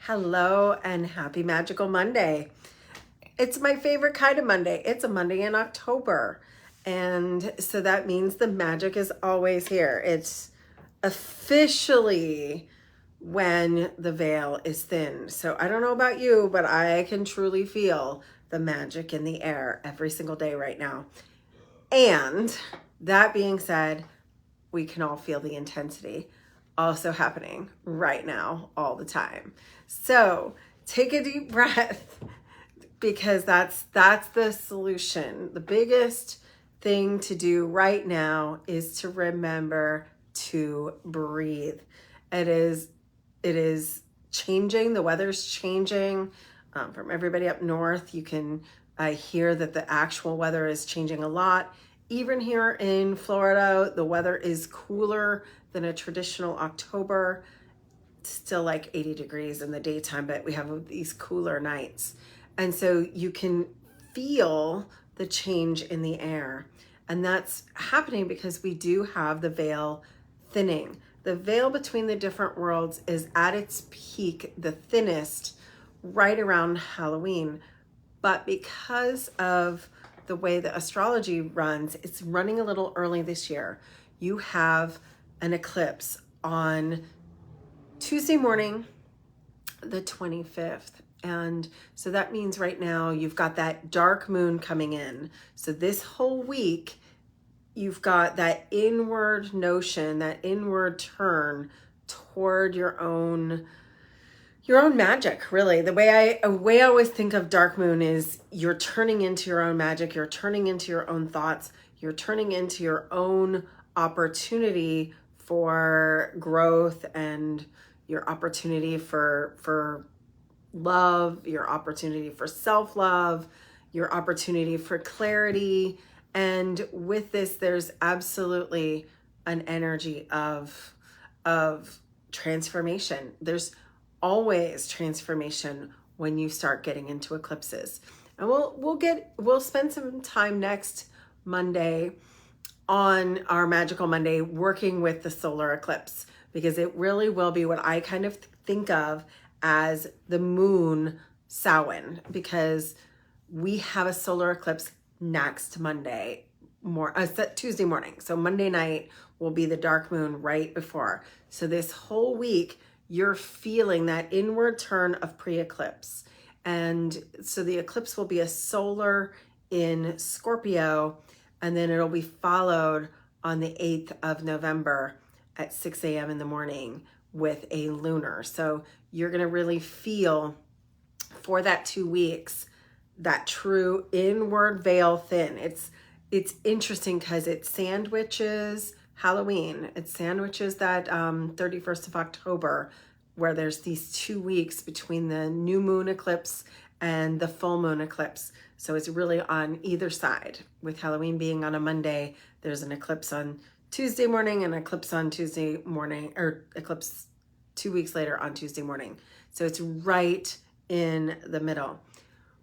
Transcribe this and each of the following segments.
Hello and happy Magical Monday. It's my favorite kind of Monday. It's a Monday in October. And so that means the magic is always here. It's officially when the veil is thin. So I don't know about you, but I can truly feel the magic in the air every single day right now. And that being said, we can all feel the intensity also happening right now all the time. So take a deep breath because that's the solution. The biggest thing to do right now is to remember to breathe. It is changing. The weather's changing. From everybody up north, you can hear that the actual weather is changing a lot. Even here in Florida, the weather is cooler than a traditional October. It's still like 80 degrees in the daytime, but we have these cooler nights. And so you can feel the change in the air. And that's happening because we do have the veil thinning. The veil between the different worlds is at its peak, the thinnest, right around Halloween. But because of the way the astrology runs, it's running a little early this year. You have an eclipse on Tuesday morning, the 25th. And so that means right now you've got that dark moon coming in. So this whole week, you've got that inward notion, that inward turn toward your own magic, really. The way I always think of dark moon is you're turning into your own magic, you're turning into your own thoughts, you're turning into your own opportunity for growth and your opportunity for love, your opportunity for self-love, your opportunity for clarity. And with this, there's absolutely an energy of transformation. There's always transformation when you start getting into eclipses. And we'll spend some time next Monday on our Magical Monday working with the solar eclipse, because it really will be what I kind of think of as the moon Samhain, because we have a solar eclipse next Monday, Tuesday morning. So Monday night will be the dark moon right before. So this whole week, you're feeling that inward turn of pre-eclipse. And so the eclipse will be a solar in Scorpio, and then it'll be followed on the 8th of November at 6 a.m. in the morning with a lunar. So you're going to really feel for that 2 weeks that true inward veil thin. It's interesting because it sandwiches Halloween. It sandwiches that 31st of October, where there's these 2 weeks between the new moon eclipse and the full moon eclipse. So it's really on either side. With Halloween being on a Monday, there's an eclipse on Tuesday morning and an eclipse on Tuesday morning, or eclipse 2 weeks later on Tuesday morning. So it's right in the middle.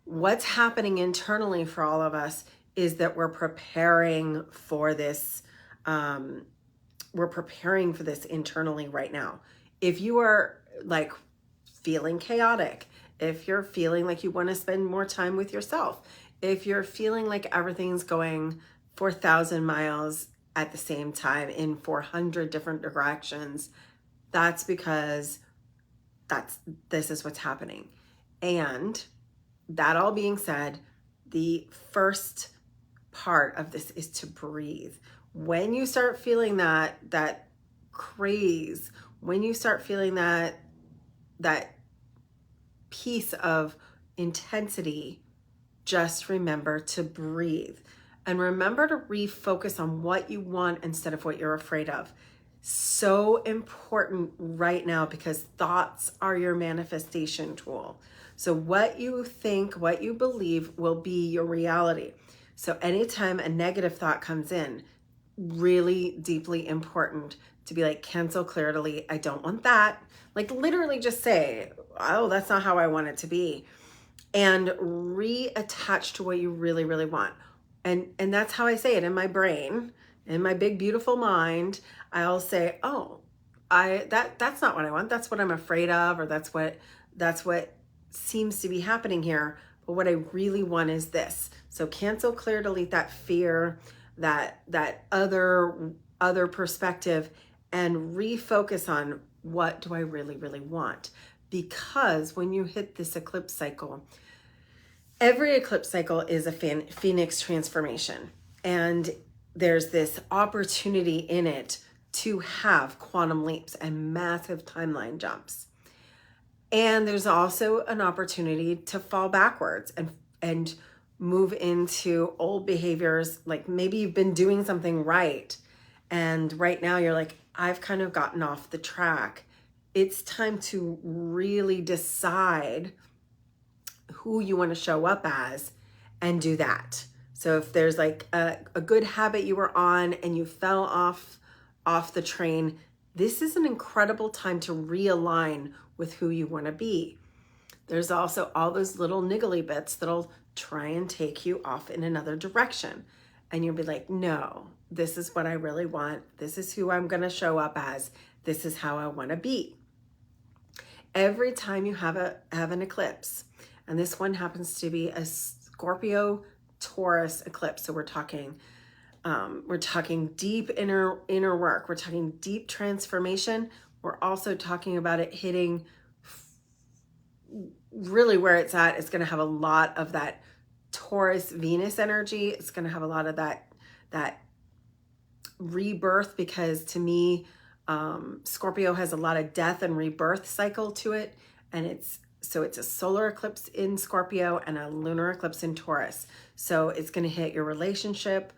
What's happening internally for all of us is that we're preparing for this. We're preparing for this internally right now. If you are like feeling chaotic, if you're feeling like you want to spend more time with yourself, if you're feeling like everything's going 4,000 miles at the same time in 400 different directions, that's because this is what's happening. And that all being said, the first part of this is to breathe. When you start feeling that craze, when you start feeling that piece of intensity, just remember to breathe and remember to refocus on what you want instead of what you're afraid of. So important right now, because thoughts are your manifestation tool. So what you think, what you believe will be your reality. So anytime a negative thought comes in, really deeply important to be like, cancel, clear, delete. I don't want that. Like literally just say, oh, that's not how I want it to be. And reattach to what you really, really want. And that's how I say it in my brain, in my big, beautiful mind. I'll say, oh, that's not what I want. That's what I'm afraid of, or that's what That's what seems to be happening here. But what I really want is this. So cancel, clear, delete that fear, that other perspective, and refocus on what do I really, really want. Because when you hit this eclipse cycle, every eclipse cycle is a phoenix transformation. And there's this opportunity in it to have quantum leaps and massive timeline jumps. And there's also an opportunity to fall backwards and move into old behaviors. Like maybe you've been doing something right, and right now you're like, I've kind of gotten off the track. It's time to really decide who you want to show up as and do that. So if there's like a good habit you were on and you fell off the train, this is an incredible time to realign with who you want to be. There's also all those little niggly bits that'll try and take you off in another direction. And you'll be like, no, this is what I really want. This is who I'm going to show up as. This is how I want to be. Every time you have an eclipse, and this one happens to be a Scorpio Taurus eclipse. So we're talking deep inner work. We're talking deep transformation. We're also talking about it hitting really where it's at. It's going to have a lot of that Taurus Venus energy. It's going to have a lot of that rebirth, because to me, Scorpio has a lot of death and rebirth cycle to it. And it's a solar eclipse in Scorpio and a lunar eclipse in Taurus. So it's going to hit your relationship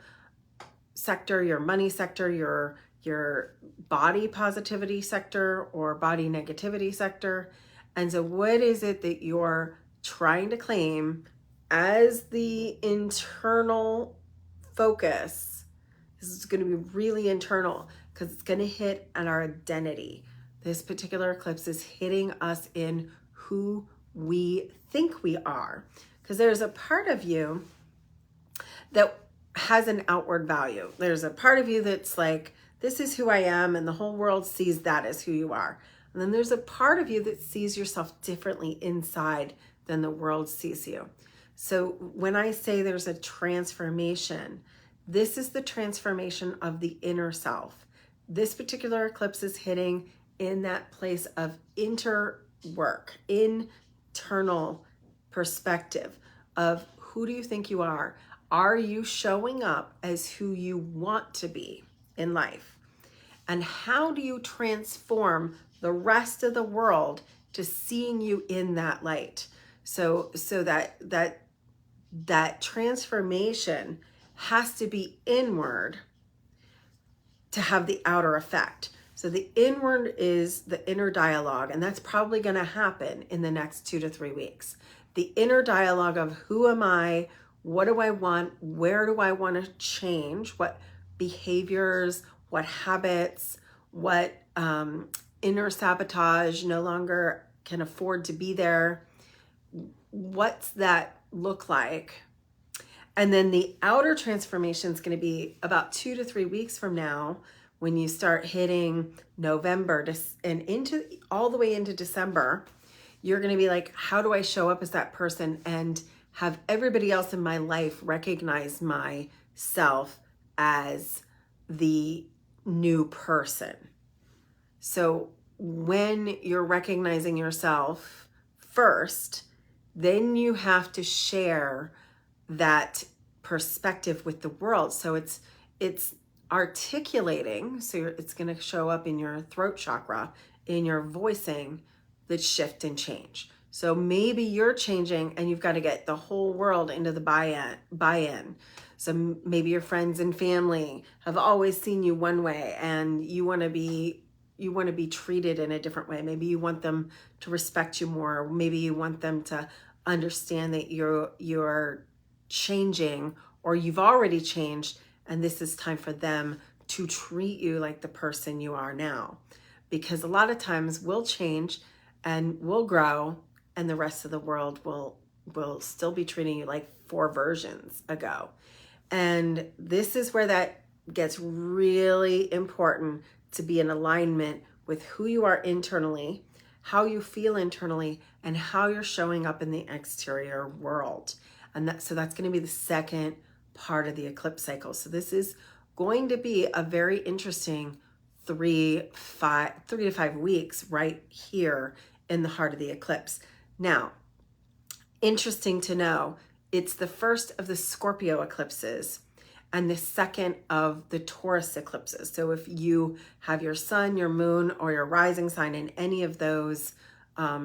sector, your money sector, your body positivity sector, or body negativity sector. And so what is it that you're trying to claim as the internal focus? This is going to be really internal because it's going to hit on our identity. This particular eclipse is hitting us in who we think we are, because there's a part of you that has an outward value. There's a part of you that's like, this is who I am, and the whole world sees that as who you are. And then there's a part of you that sees yourself differently inside than the world sees you. So when I say there's a transformation, this is the transformation of the inner self. This particular eclipse is hitting in that place of work, internal perspective of who do you think you are? Are you showing up as who you want to be in life? And how do you transform the rest of the world to seeing you in that light? So that transformation has to be inward to have the outer effect. So the inward is the inner dialogue, and that's probably going to happen in the next 2 to 3 weeks. The inner dialogue of who am I? What do I want? Where do I want to change? What behaviors, what habits, what inner sabotage no longer can afford to be there? What's that look like? And then the outer transformation is going to be about 2 to 3 weeks from now, when you start hitting November and into all the way into December. You're going to be like, how do I show up as that person and have everybody else in my life recognize myself as the new person? So when you're recognizing yourself first, then you have to share that perspective with the world. So it's articulating, so it's going to show up in your throat chakra, in your voicing, the shift and change. So maybe you're changing and you've got to get the whole world into the buy-in. So maybe your friends and family have always seen you one way, and you want to be treated in a different way. Maybe you want them to respect you more. Maybe you want them to understand that you're changing, or you've already changed, and this is time for them to treat you like the person you are now. Because a lot of times we'll change and we'll grow, and the rest of the world will still be treating you like 4 versions ago. And this is where that gets really important, to be in alignment with who you are internally, how you feel internally, and how you're showing up in the exterior world. And so that's going to be the second part of the eclipse cycle. So this is going to be a very interesting 3 to 5 weeks right here in the heart of the eclipse. Now, interesting to know, it's the first of the Scorpio eclipses and the second of the Taurus eclipses. So if you have your sun, your moon, or your rising sign in any of those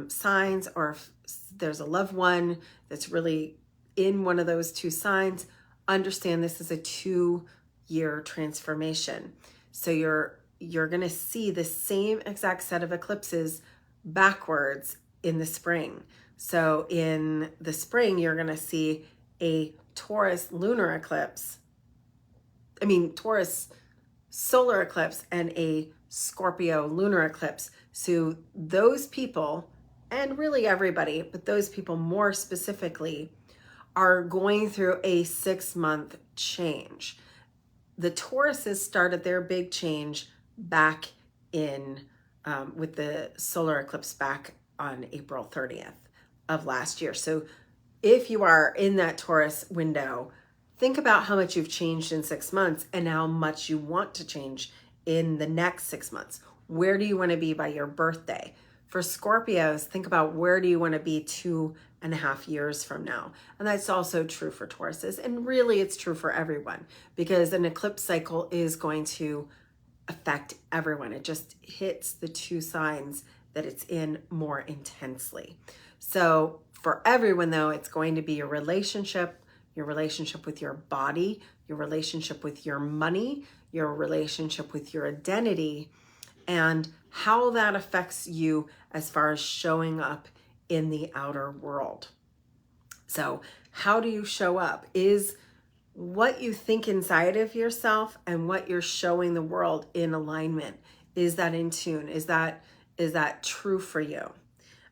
signs, or if there's a loved one that's really in one of those two signs, understand this is a 2-year transformation. So you're going to see the same exact set of eclipses backwards in the spring. So in the spring, you're going to see a Taurus solar eclipse and a Scorpio lunar eclipse. So those people, and really everybody, but those people more specifically, are going through a 6-month change. The Tauruses started their big change back in with the solar eclipse back on April 30th of last year. So if you are in that Taurus window, think about how much you've changed in 6 months and how much you want to change in the next 6 months. Where do you want to be by your birthday? For Scorpios, think about where do you want to be 2.5 years from now. And that's also true for Tauruses. And really it's true for everyone, because an eclipse cycle is going to affect everyone. It just hits the two signs that it's in more intensely. So for everyone though, it's going to be your relationship with your body, your relationship with your money, your relationship with your identity, and how that affects you as far as showing up in the outer world. So how do you show up? Is what you think inside of yourself and what you're showing the world in alignment? Is that in tune? Is that true for you?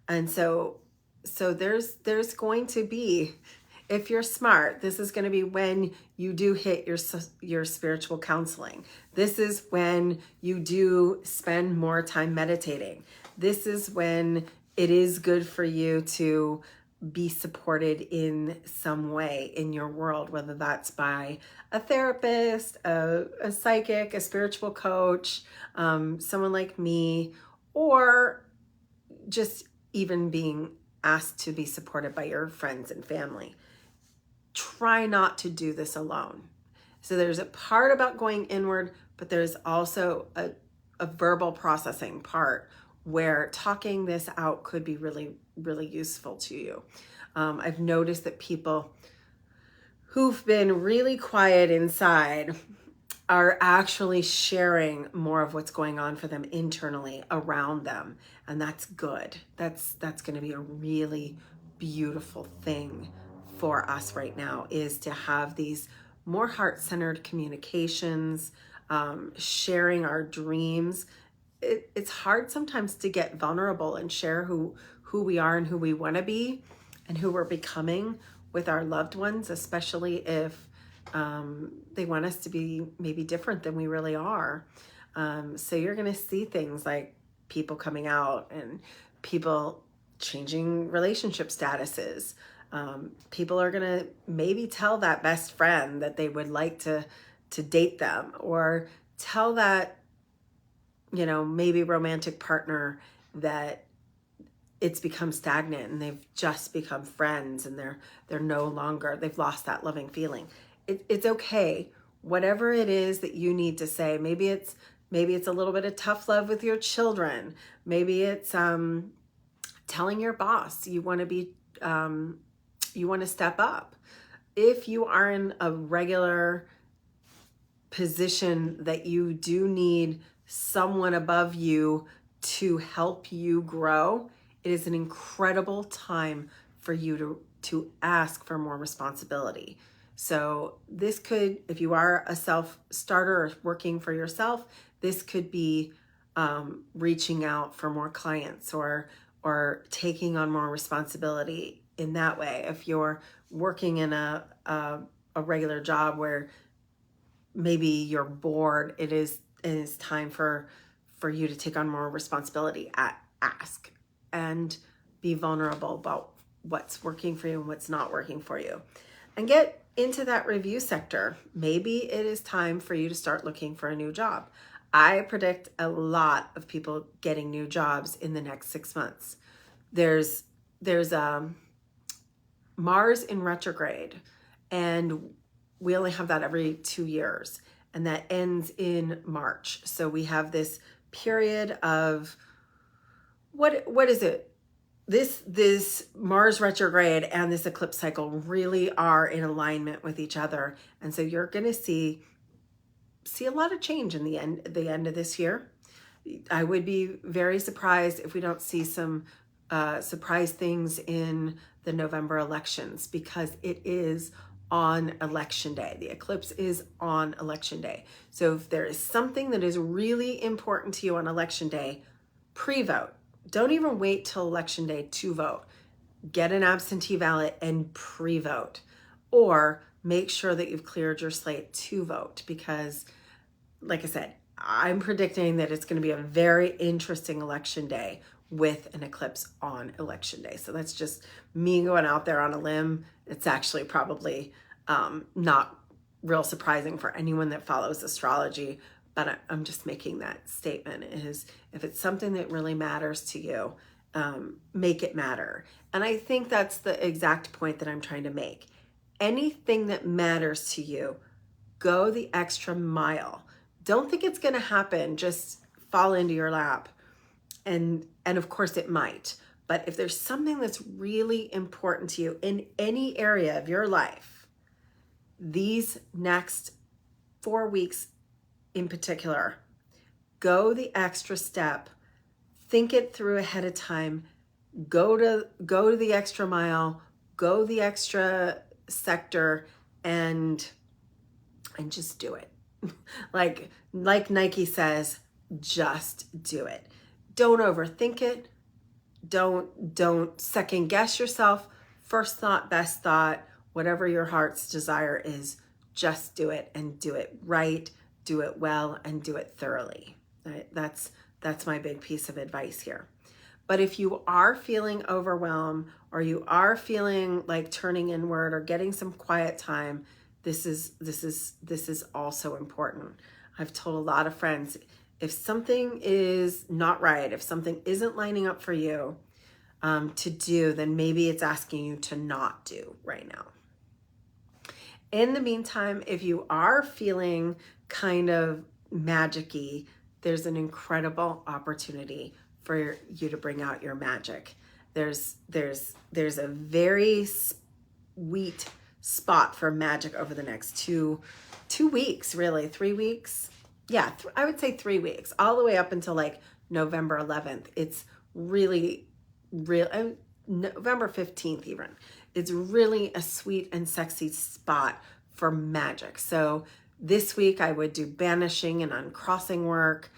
And so there's going to be, if you're smart, this is going to be when you do hit your spiritual counseling. This is when you do spend more time meditating. This is when it is good for you to be supported in some way in your world, whether that's by a therapist, a psychic, a spiritual coach, someone like me, or just even being asked to be supported by your friends and family. Try not to do this alone. So there's a part about going inward, but there's also a verbal processing part where talking this out could be really, really useful to you. I've noticed that people who've been really quiet inside are actually sharing more of what's going on for them internally around them. And that's good. That's going to be a really beautiful thing for us right now, is to have these more heart-centered communications, sharing our dreams. It's hard sometimes to get vulnerable and share who we are and who we want to be and who we're becoming with our loved ones, especially if they want us to be maybe different than we really are. So you're going to see things like people coming out and people changing relationship statuses. People are going to maybe tell that best friend that they would like to date them, or tell that, maybe romantic partner that it's become stagnant and they've just become friends and they're no longer, they've lost that loving feeling. It's okay. Whatever it is that you need to say, maybe it's a little bit of tough love with your children. Maybe it's telling your boss you want to step up. If you are in a regular position that you do need someone above you to help you grow, it is an incredible time for you to ask for more responsibility. So this could, if you are a self-starter or working for yourself, this could be reaching out for more clients or taking on more responsibility in that way. If you're working in a regular job where maybe you're bored, it is time for you to take on more responsibility. Ask. and be vulnerable about what's working for you and what's not working for you. And get into that review sector. Maybe it is time for you to start looking for a new job. I predict a lot of people getting new jobs in the next 6 months. There's Mars in retrograde, and we only have that every 2 years, and that ends in March. So we have this period of what is it? This Mars retrograde and this eclipse cycle really are in alignment with each other, and so you're going to see a lot of change in the end of this year. I would be very surprised if we don't see some surprise things in the November elections, because it is on election day. The eclipse is on election day. So if there is something that is really important to you on election day, pre-vote. Don't even wait till election day to vote. Get an absentee ballot and pre-vote, or make sure that you've cleared your slate to vote, because like I said, I'm predicting that it's going to be a very interesting election day with an eclipse on election day. So that's just me going out there on a limb. It's actually probably not real surprising for anyone that follows astrology, but I'm just making that statement, is if it's something that really matters to you, make it matter. And I think that's the exact point that I'm trying to make. Anything that matters to you, go the extra mile. Don't think it's going to happen, just fall into your lap. And of course it might, but if there's something that's really important to you in any area of your life, these next 4 weeks in particular, go the extra step, think it through ahead of time, go to the extra mile, go the extra sector, and just do it. like Nike says, just do it. Don't overthink it. Don't second guess yourself. First thought, best thought, whatever your heart's desire is, just do it, and do it right, do it well, and do it thoroughly. Right? That's my big piece of advice here. But if you are feeling overwhelmed, or you are feeling like turning inward or getting some quiet time, this is also important. I've told a lot of friends, if something is not right, if something isn't lining up for you to do, then maybe it's asking you to not do right now. In the meantime, if you are feeling kind of magic-y, there's an incredible opportunity for you to bring out your magic. There's a very sweet spot for magic over the next two weeks, really, 3 weeks. Yeah, I would say 3 weeks, all the way up until like November 11th. It's really, November 15th even. It's really a sweet and sexy spot for magic. So this week I would do banishing and uncrossing work.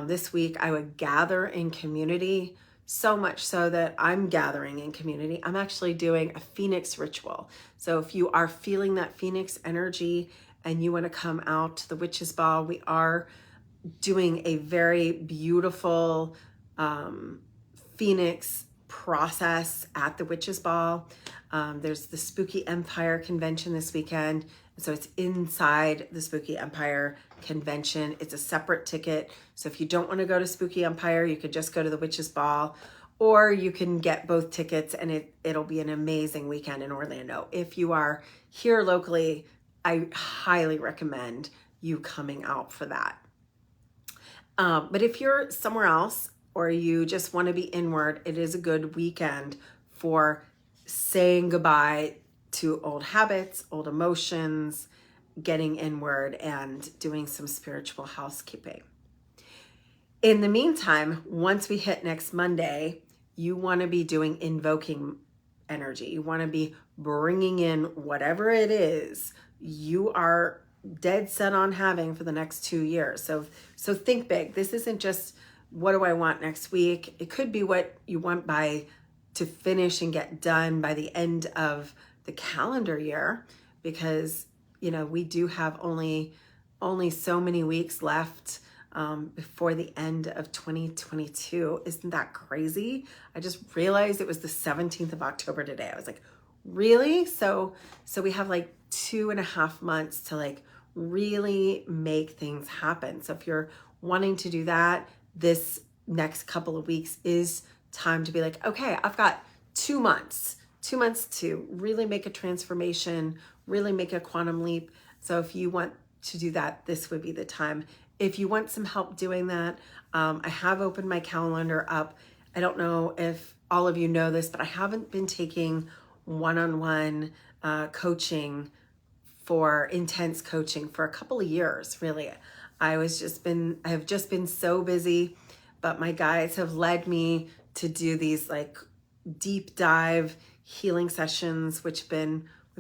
This week I would gather in community, so much so that I'm gathering in community. I'm actually doing a Phoenix ritual. So if you are feeling that Phoenix energy and you want to come out to the Witches Ball, we are doing a very beautiful Phoenix process at the Witches Ball. There's the Spooky Empire convention this weekend. So it's inside the Spooky Empire convention. It's a separate ticket. So if you don't want to go to Spooky Empire, you could just go to the Witches Ball, or you can get both tickets, and it'll be an amazing weekend in Orlando. If you are here locally, I highly recommend you coming out for that. But if you're somewhere else, or you just want to be inward, it is a good weekend for saying goodbye to old habits, old emotions, getting inward, and doing some spiritual housekeeping. In the meantime, once we hit next Monday, you want to be doing invoking energy. You want to be bringing in whatever it is you are dead set on having for the next 2 years. So think big. This isn't just, what do I want next week? It could be what you want to finish and get done by the end of the calendar year, because we do have only so many weeks left before the end of 2022. Isn't that crazy? I just realized it was the 17th of October today. I was like, really? So we have like 2.5 months to like really make things happen. So if you're wanting to do that, this next couple of weeks is time to be like, okay, I've got 2 months to really make a transformation, really make a quantum leap. So if you want to do that, this would be the time. If you want some help doing that, I have opened my calendar up. I don't know if all of you know this, but I haven't been taking one-on-one coaching for intense coaching for a couple of years, really. I have just been so busy, but my guides have led me to do these like deep dive healing sessions, we've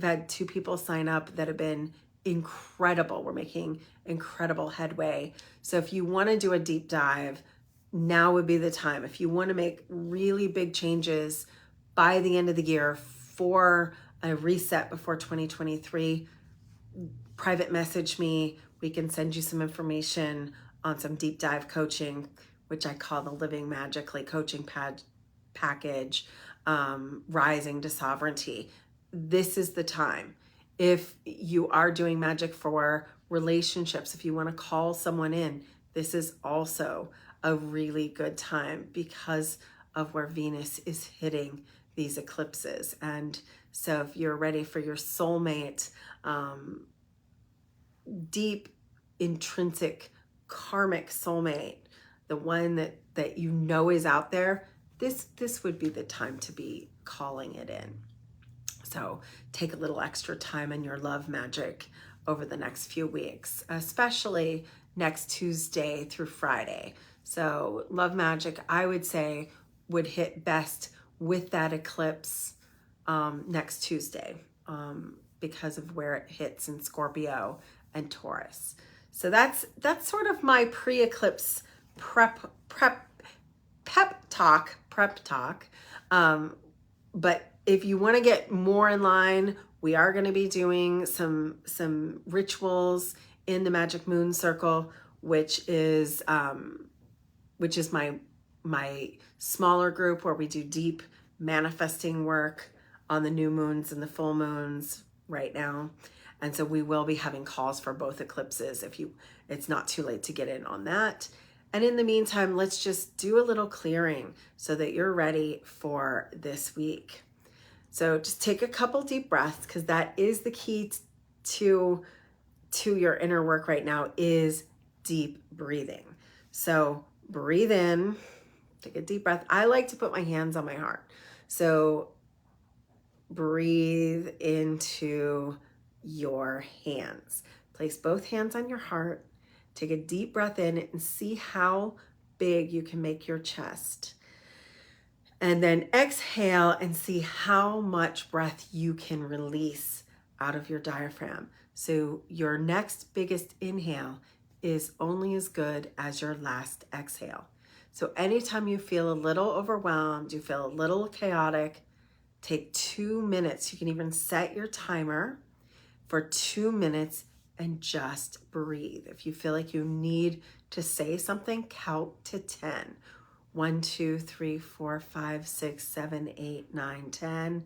had 2 people sign up that have been incredible. We're making incredible headway. So if you want to do a deep dive, now would be the time. If you want to make really big changes by the end of the year for a reset before 2023, private message me. We can send you some information on some deep dive coaching, which I call the Living Magically coaching package, Rising to Sovereignty. This is the time. If you are doing magic for relationships, if you want to call someone in, this is also a really good time because of where Venus is hitting these eclipses. And so if you're ready for your soulmate, deep, intrinsic, karmic soulmate, the one that you know is out there, this would be the time to be calling it in. So take a little extra time in your love magic over the next few weeks, especially next Tuesday through Friday. So love magic, I would say, would hit best with that eclipse next Tuesday because of where it hits in Scorpio and Taurus. So that's sort of my pre-eclipse prep talk. But if you want to get more in line, we are going to be doing some rituals in the Magic Moon Circle, which is my smaller group where we do deep manifesting work on the new moons and the full moons right now. And so we will be having calls for both eclipses it's not too late to get in on that. And in the meantime, let's just do a little clearing so that you're ready for this week. So just take a couple deep breaths, because that is the key to your inner work right now, is deep breathing. So breathe in, take a deep breath. I like to put my hands on my heart. So breathe into your hands. Place both hands on your heart. Take a deep breath in and see how big you can make your chest. And then exhale and see how much breath you can release out of your diaphragm. So your next biggest inhale is only as good as your last exhale. So anytime you feel a little overwhelmed, you feel a little chaotic, take 2 minutes. You can even set your timer for 2 minutes and just breathe. If you feel like you need to say something, count to 10. 1, 2, 3, 4, 5, 6, 7, 8, 9, 10,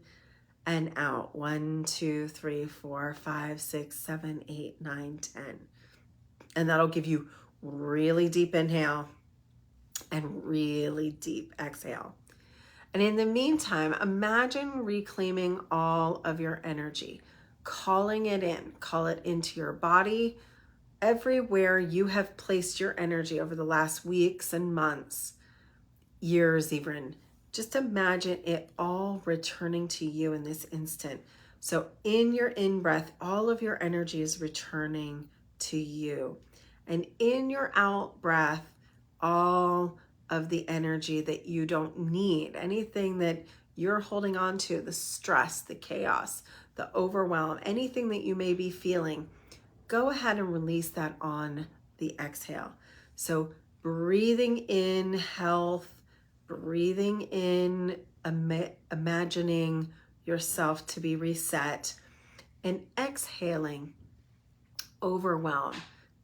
and out. 1, 2, 3, 4, 5, 6, 7, 8, 9, 10. And that'll give you really deep inhale and really deep exhale. And in the meantime, imagine reclaiming all of your energy, calling it in, call it into your body, everywhere you have placed your energy over the last weeks and months, years even. Just imagine it all returning to you in this instant. So in your in-breath, all of your energy is returning to you. And in your out-breath, all of the energy that you don't need, anything that you're holding on to, the stress, the chaos, the overwhelm, anything that you may be feeling, go ahead and release that on the exhale. So breathing in health, breathing in, imagining yourself to be reset, and exhaling overwhelm,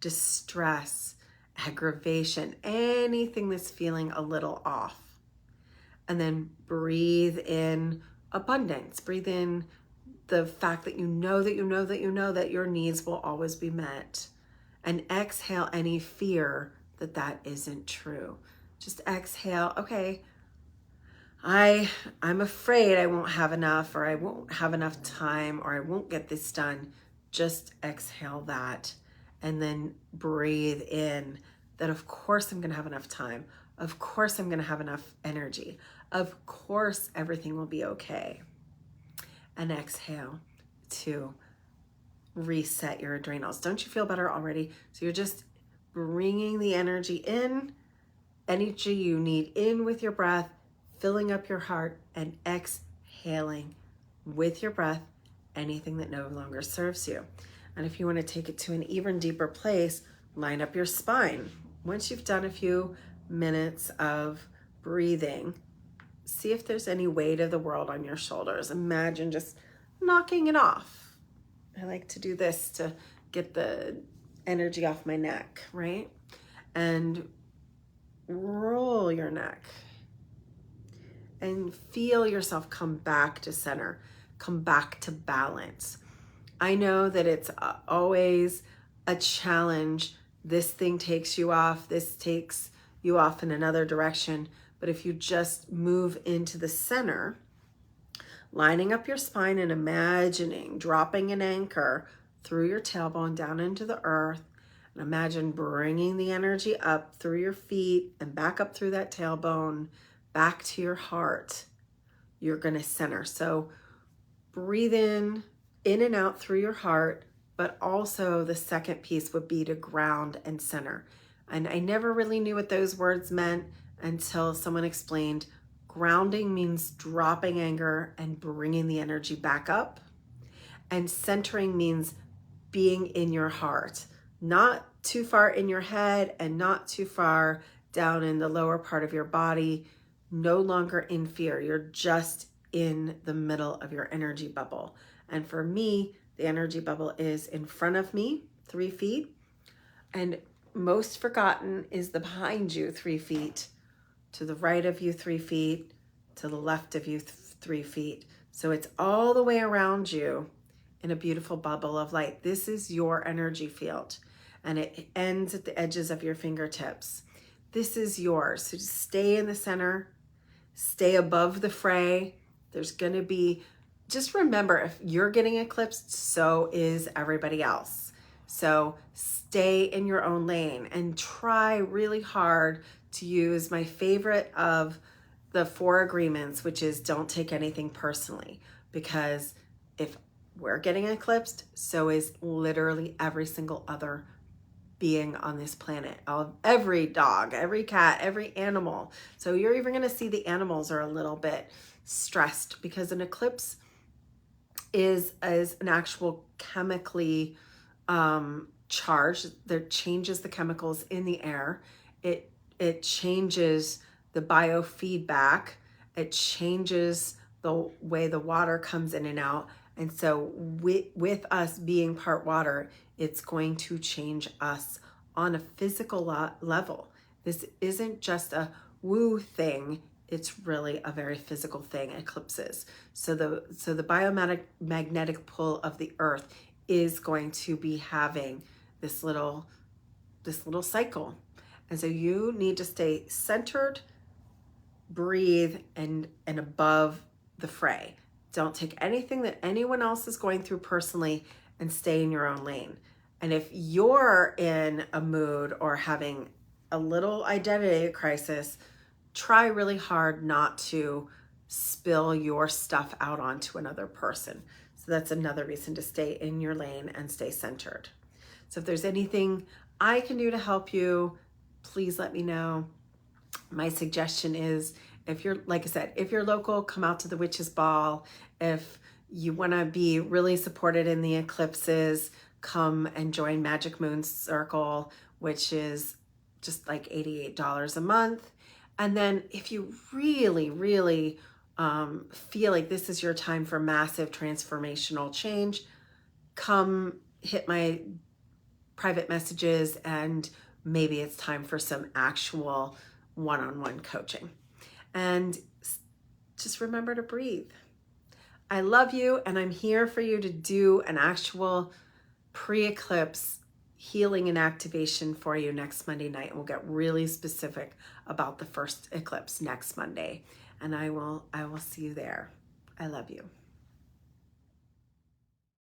distress, aggravation, anything that's feeling a little off. And then breathe in abundance. Breathe in the fact that you know that you know that you know that your needs will always be met. And exhale any fear that that isn't true. Just exhale, okay, I'm afraid I won't have enough, or I won't have enough time, or I won't get this done. Just exhale that, and then breathe in that of course I'm going to have enough time. Of course I'm going to have enough energy. Of course everything will be okay. And exhale to reset your adrenals. Don't you feel better already? So you're just bringing the energy you need in with your breath, filling up your heart, and exhaling with your breath anything that no longer serves you. And if you want to take it to an even deeper place, line up your spine. Once you've done a few minutes of breathing, see if there's any weight of the world on your shoulders. Imagine just knocking it off. I like to do this to get the energy off my neck, right? And roll your neck and feel yourself come back to center, come back to balance. I know that it's always a challenge. This thing takes you off, this takes you off in another direction. But if you just move into the center, lining up your spine and imagining dropping an anchor through your tailbone down into the earth, and imagine bringing the energy up through your feet and back up through that tailbone, back to your heart, you're going to center. So breathe in and out through your heart, but also the second piece would be to ground and center. And I never really knew what those words meant until someone explained. Grounding means dropping anger and bringing the energy back up. And centering means being in your heart, not too far in your head and not too far down in the lower part of your body, no longer in fear. You're just in the middle of your energy bubble. And for me, the energy bubble is in front of me, 3 feet. And most forgotten is the behind you 3 feet, to the right of you 3 feet, to the left of you 3 feet. So it's all the way around you in a beautiful bubble of light. This is your energy field, and it ends at the edges of your fingertips. This is yours. So just stay in the center, stay above the fray. There's going to be, just remember, if you're getting eclipsed, so is everybody else. So stay in your own lane and try really hard to use my favorite of the 4 agreements, which is don't take anything personally, because if we're getting eclipsed, so is literally every single other being on this planet. Every dog, every cat, every animal. So you're even going to see the animals are a little bit stressed, because an eclipse is an actual chemically charged. That changes the chemicals in the air. It changes the biofeedback. It changes the way the water comes in and out. And so with us being part water, it's going to change us on a physical level. This isn't just a woo thing. It's really a very physical thing, eclipses. So the biomagnetic pull of the earth is going to be having this little cycle. And so you need to stay centered, breathe, and above the fray. Don't take anything that anyone else is going through personally, and stay in your own lane. And if you're in a mood or having a little identity crisis, try really hard not to spill your stuff out onto another person. So that's another reason to stay in your lane and stay centered. So if there's anything I can do to help you, please let me know. My suggestion is, if you're, like I said, if you're local, come out to the Witches Ball. If you want to be really supported in the eclipses, come and join Magic Moon Circle, which is just like $88 a month. And then if you really, really feel like this is your time for massive transformational change, come hit my private messages and maybe it's time for some actual one-on-one coaching. And just remember to breathe. I love you, and I'm here for you to do an actual pre-eclipse healing and activation for you next Monday night. And we'll get really specific about the first eclipse next Monday. And I will see you there. I love you.